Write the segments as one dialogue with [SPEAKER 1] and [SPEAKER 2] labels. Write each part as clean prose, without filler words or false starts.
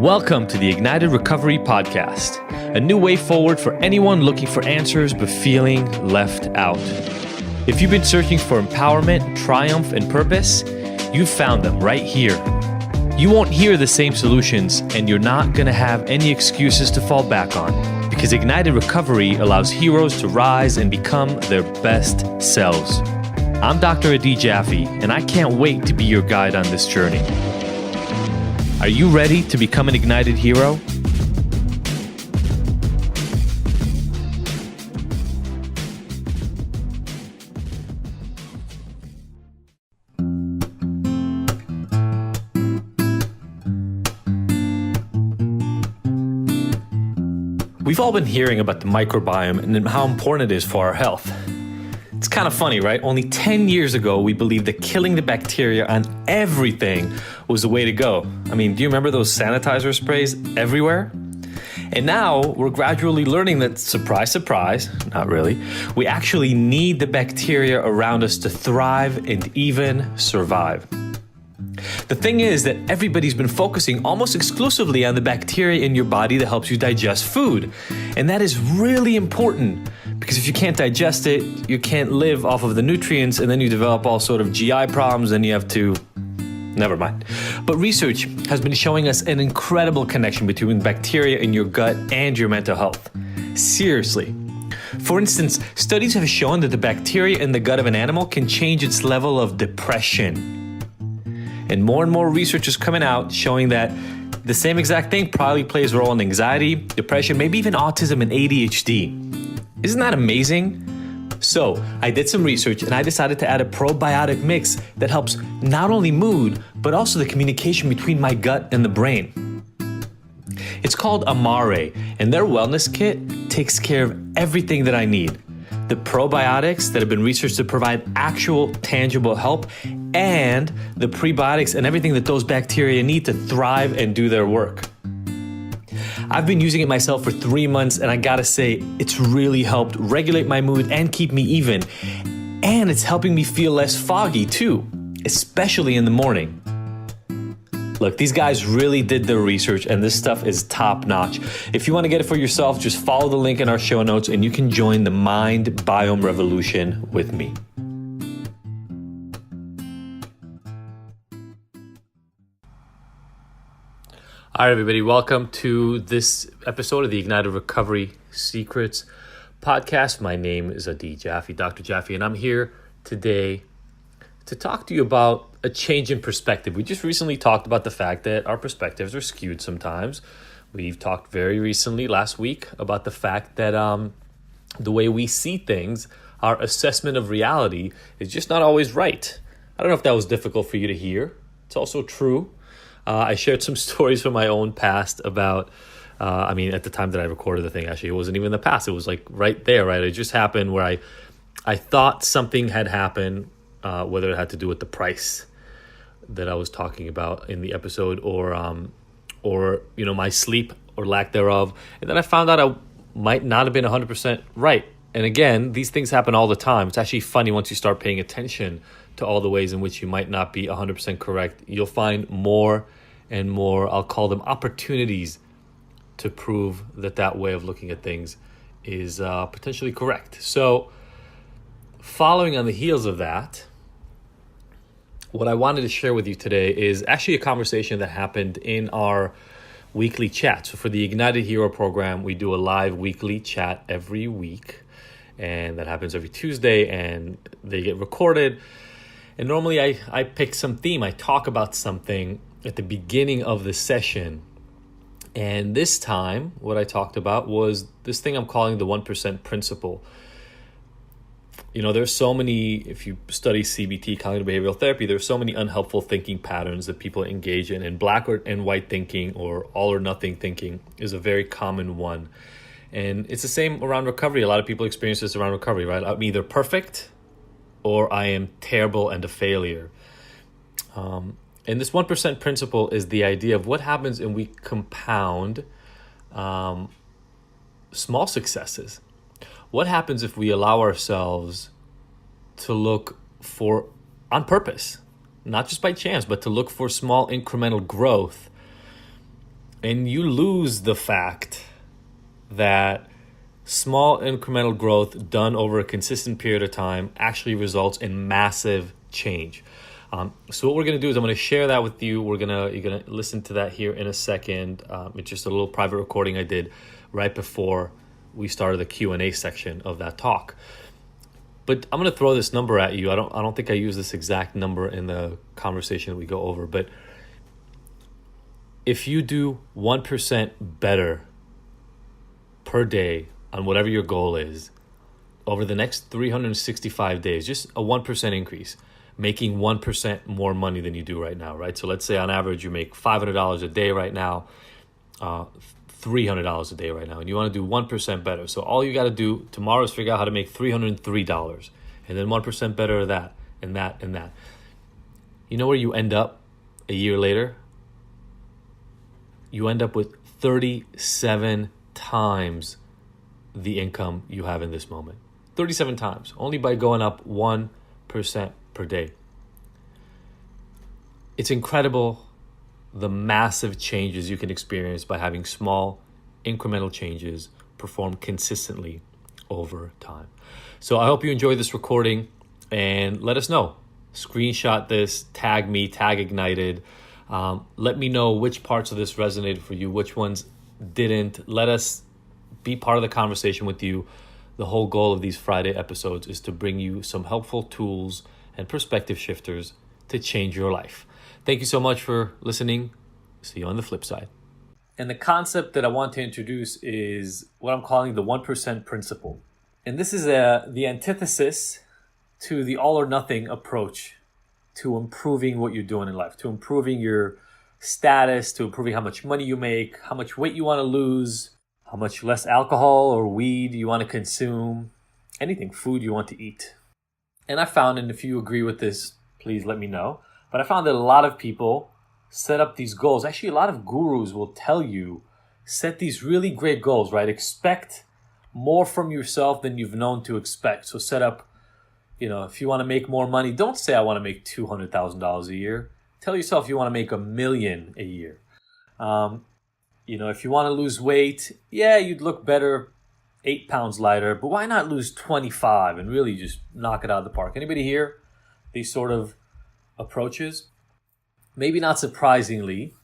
[SPEAKER 1] Welcome to the IGNTD Recovery Podcast, a new way forward for anyone looking for answers but feeling left out. If you've been searching for empowerment, triumph, and purpose, you've found them right here. You won't hear the same solutions, and you're not going to have any excuses to fall back on, because IGNTD Recovery allows heroes to rise and become their best selves. I'm Dr. Adi Jaffe, and I can't wait to be your guide on this journey. Are you ready to become an ignited hero? We've all been hearing about the microbiome and how important it is for our health. It's kind of funny, right? Only 10 years ago, we believed that killing the bacteria on everything was the way to go. I mean, do you remember those sanitizer sprays everywhere? And now we're gradually learning that, surprise, surprise, not really, we actually need the bacteria around us to thrive and even survive. The thing is that everybody's been focusing almost exclusively on the bacteria in your body that helps you digest food. And that is really important because if you can't digest it, you can't live off of the nutrients, and then you develop all sort of GI problems and you have to... Never mind. But research has been showing us an incredible connection between bacteria in your gut and your mental health. Seriously. For instance, studies have shown that the bacteria in the gut of an animal can change its level of depression. And more research is coming out showing that the same exact thing probably plays a role in anxiety, depression, maybe even autism and ADHD. Isn't that amazing? So I did some research and I decided to add a probiotic mix that helps not only mood, but also the communication between my gut and the brain. It's called Amare, and their wellness kit takes care of everything that I need. The probiotics that have been researched to provide actual tangible help, and the prebiotics and everything that those bacteria need to thrive and do their work. I've been using it myself for 3 months, and I gotta say, it's really helped regulate my mood and keep me even. And it's helping me feel less foggy too, especially in the morning. Look, these guys really did their research, and this stuff is top notch. If you want to get it for yourself, just follow the link in our show notes and you can join the mind biome revolution with me. All right, everybody, welcome to this episode of the IGNTD Recovery Secrets podcast. My name is Adi Jaffe, Dr. Jaffe, and I'm here today to talk to you about a change in perspective. We just recently talked about the fact that our perspectives are skewed sometimes. We've talked very recently, last week, about the fact that the way we see things, our assessment of reality is just not always right. I don't know if that was difficult for you to hear. It's also true. I shared some stories from my own past about, at the time that I recorded the thing, actually, it wasn't even the past. It was like right there, right? It just happened where I thought something had happened, whether it had to do with the price that I was talking about in the episode or my sleep or lack thereof. And then I found out I might not have been 100% right. And again, these things happen all the time. It's actually funny once you start paying attention to all the ways in which you might not be 100% correct. You'll find more and more, I'll call them opportunities, to prove that way of looking at things is potentially correct. So following on the heels of that, what I wanted to share with you today is actually a conversation that happened in our weekly chat. So for the Ignited Hero program, we do a live weekly chat every week, and that happens every Tuesday, and they get recorded. And normally I pick some theme. I talk about something at the beginning of the session. And this time, what I talked about was this thing I'm calling the 1% principle. You know, there's so many, if you study CBT, cognitive behavioral therapy, there's so many unhelpful thinking patterns that people engage in. And black and white thinking or all or nothing thinking is a very common one. And it's the same around recovery. A lot of people experience this around recovery, right? I'm either perfect or I am terrible and a failure. And this 1% principle is the idea of what happens when we compound small successes. What happens if we allow ourselves to look for, on purpose, not just by chance, but to look for small incremental growth and you lose the fact that small incremental growth done over a consistent period of time actually results in massive change. So what we're going to do is I'm going to share that with you. You're going to listen to that here in a second. It's just a little private recording I did right before we started the Q&A section of that talk. But I'm going to throw this number at you. I don't think I use this exact number in the conversation that we go over, but if you do 1% better per day on whatever your goal is over the next 365 days, just a 1% increase, making 1% more money than you do right now, right? So let's say on average you make $500 a day right now, $300 a day right now, and you want to do 1% better. So all you got to do tomorrow is figure out how to make $303, and then 1% better of that, and that, and that. You know where you end up a year later? You end up with 37 times the income you have in this moment. 37 times, only by going up 1% per day. It's incredible the massive changes you can experience by having small incremental changes performed consistently over time. So I hope you enjoyed this recording, and let us know. Screenshot this, tag me, tag Ignited. Let me know which parts of this resonated for you, which ones didn't. Let us be part of the conversation with you. The whole goal of these Friday episodes is to bring you some helpful tools and perspective shifters to change your life. Thank you so much for listening. See you on the flip side. And the concept that I want to introduce is what I'm calling the 1% principle. And this is the antithesis to the all or nothing approach to improving what you're doing in life, to improving your status, to improving how much money you make, how much weight you want to lose, how much less alcohol or weed you want to consume, anything, food you want to eat. And I found, and if you agree with this, please let me know, but I found that a lot of people set up these goals. Actually, a lot of gurus will tell you, set these really great goals, right? Expect more from yourself than you've known to expect. So set up, if you want to make more money, don't say I want to make $200,000 a year. Tell yourself you want to make $1 million a year. If you want to lose weight, you'd look better 8 pounds lighter, but why not lose 25 and really just knock it out of the park? Anybody here? These sort of approaches? Maybe not surprisingly,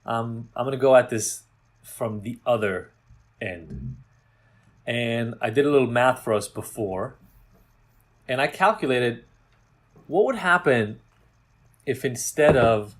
[SPEAKER 1] I'm going to go at this from the other end. And I did a little math for us before, and I calculated what would happen if instead of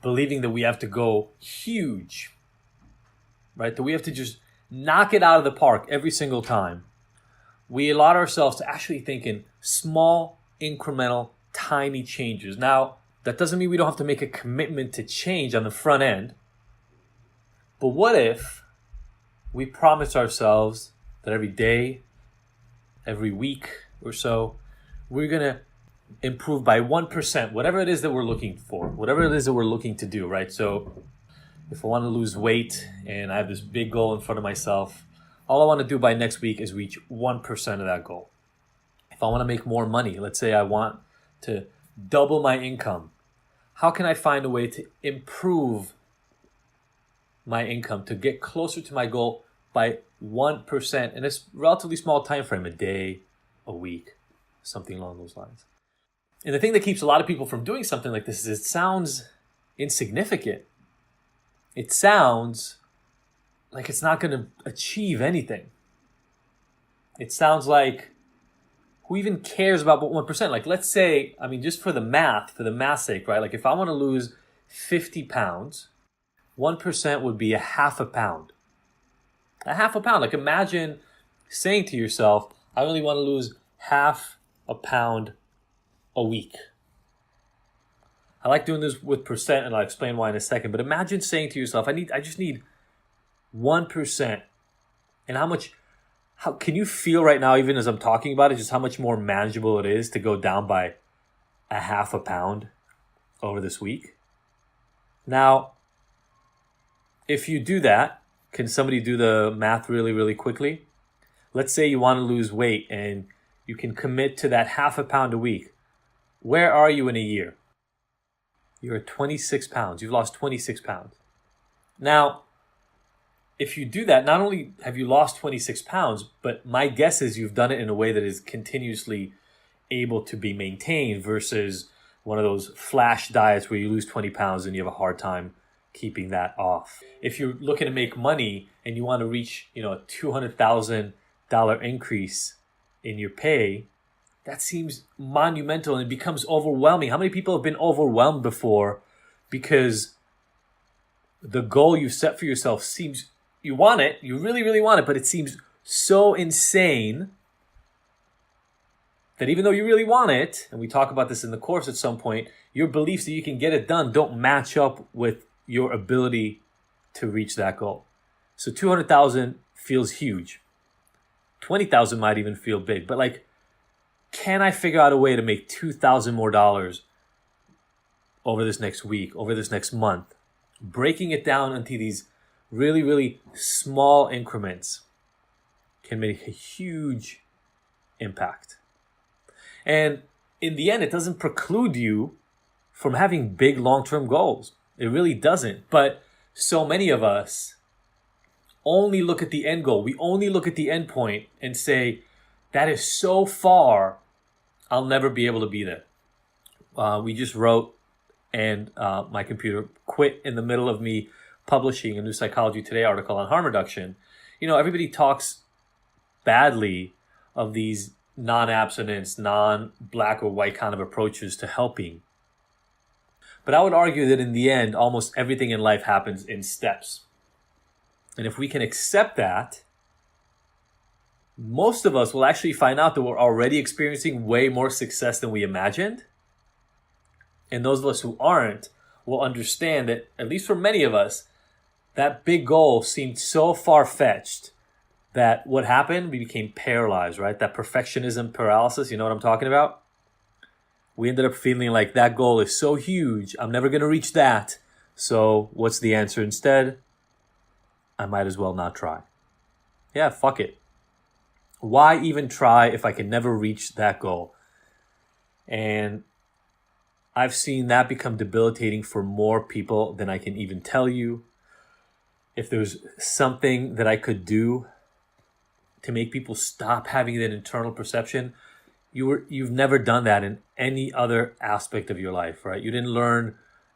[SPEAKER 1] believing that we have to go huge, right, that we have to just knock it out of the park every single time, we allowed ourselves to actually think in small, incremental, tiny changes. Now, that doesn't mean we don't have to make a commitment to change on the front end. But what if we promise ourselves that every day, every week or so, we're going to improve by 1%, whatever it is that we're looking for, whatever it is that we're looking to do, right? So if I want to lose weight and I have this big goal in front of myself, all I want to do by next week is reach 1% of that goal. If I want to make more money, let's say I want to double my income, how can I find a way to improve my income to get closer to my goal by 1% in a relatively small time frame, a day, a week, something along those lines? And the thing that keeps a lot of people from doing something like this is it sounds insignificant. It sounds like it's not going to achieve anything. It sounds like, who even cares about 1%? Like, let's say, just for the math's sake, right? Like, if I want to lose 50 pounds, 1% would be a half a pound. A half a pound. Like, imagine saying to yourself, I only want to lose half a pound a week. I like doing this with percent, and I'll explain why in a second. But imagine saying to yourself, I just need 1%. And how can you feel right now, even as I'm talking about it, just how much more manageable it is to go down by a half a pound over this week? Now, if you do that, can somebody do the math really, really quickly? Let's say you want to lose weight and you can commit to that half a pound a week. Where are you in a year? You're at 26 pounds. You've lost 26 pounds. Now, if you do that, not only have you lost 26 pounds, but my guess is you've done it in a way that is continuously able to be maintained versus one of those flash diets where you lose 20 pounds and you have a hard time keeping that off. If you're looking to make money and you want to reach, a $200,000 increase in your pay, that seems monumental and it becomes overwhelming. How many people have been overwhelmed before because the goal you set for yourself seems, you want it, you really, really want it, but it seems so insane that even though you really want it, and we talk about this in the course at some point, your beliefs that you can get it done don't match up with your ability to reach that goal. So 200,000 feels huge. 20,000 might even feel big, but can I figure out a way to make $2,000 more over this next week, over this next month? Breaking it down into these really, really small increments can make a huge impact. And in the end, it doesn't preclude you from having big long-term goals. It really doesn't. But so many of us only look at the end goal. We only look at the end point and say, that is so far, I'll never be able to be there. We just wrote, and my computer quit in the middle of me publishing a new Psychology Today article on harm reduction. Everybody talks badly of these non-abstinence, non-black or white kind of approaches to helping. But I would argue that in the end, almost everything in life happens in steps. And if we can accept that, most of us will actually find out that we're already experiencing way more success than we imagined. And those of us who aren't will understand that, at least for many of us, that big goal seemed so far-fetched that what happened, we became paralyzed, right? That perfectionism paralysis, you know what I'm talking about? We ended up feeling like that goal is so huge, I'm never going to reach that. So what's the answer instead? I might as well not try. Yeah, fuck it. Why even try if I can never reach that goal? And I've seen that become debilitating for more people than I can even tell you. If there's something that I could do to make people stop having that internal perception, you've never done that in any other aspect of your life, right? You didn't learn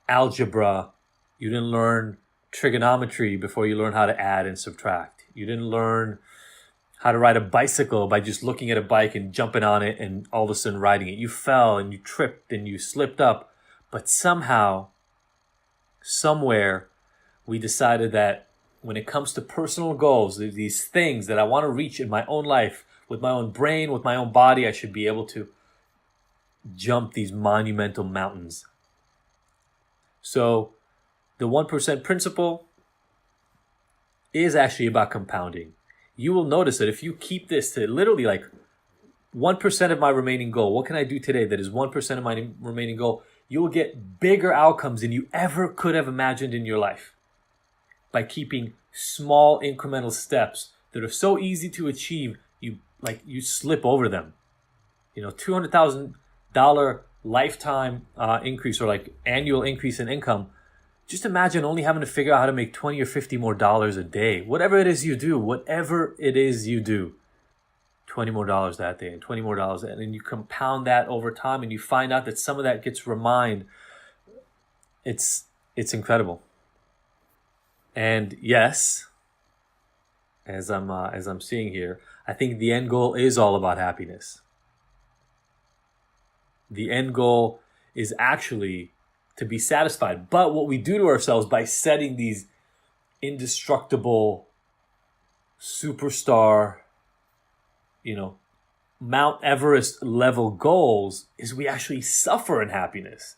[SPEAKER 1] algebra. You didn't learn trigonometry before you learned how to add and subtract. You didn't learn how to ride a bicycle by just looking at a bike and jumping on it and all of a sudden riding it. You fell and you tripped and you slipped up. But somehow, somewhere, we decided that when it comes to personal goals, these things that I want to reach in my own life, with my own brain, with my own body, I should be able to jump these monumental mountains. So the 1% principle is actually about compounding. You will notice that if you keep this to literally 1% of my remaining goal, what can I do today that is 1% of my remaining goal? You will get bigger outcomes than you ever could have imagined in your life by keeping small incremental steps that are so easy to achieve, you slip over them. $200,000 lifetime increase or annual increase in income. Just imagine only having to figure out how to make $20 or $50 more a day. Whatever it is you do, $20 more that day and $20 more, and then you compound that over time and you find out that some of that gets remind. It's incredible. And yes, as I'm seeing here, I think the end goal is all about happiness. The end goal is actually to be satisfied. But what we do to ourselves by setting these indestructible superstar, Mount Everest level goals is we actually suffer in happiness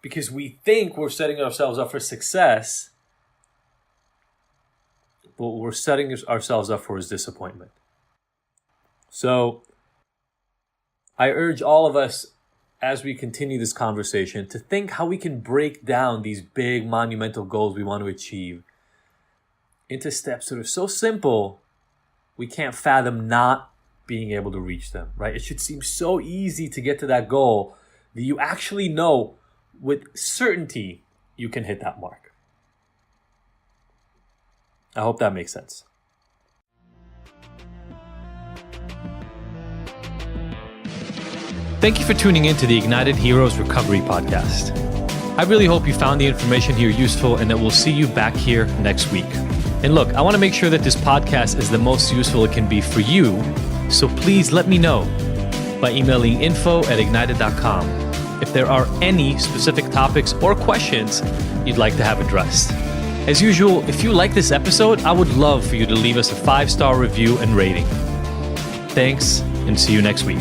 [SPEAKER 1] because we think we're setting ourselves up for success. But what we're setting ourselves up for is disappointment. So I urge all of us, as we continue this conversation, to think how we can break down these big monumental goals we want to achieve into steps that are so simple we can't fathom not being able to reach them, right? It should seem so easy to get to that goal that you actually know with certainty you can hit that mark. I hope that makes sense. Thank you for tuning in to the Ignited Heroes Recovery Podcast. I really hope you found the information here useful and that we'll see you back here next week. And look, I want to make sure that this podcast is the most useful it can be for you, so please let me know by emailing info@ignited.com if there are any specific topics or questions you'd like to have addressed. As usual, if you like this episode, I would love for you to leave us a 5-star review and rating. Thanks, and see you next week.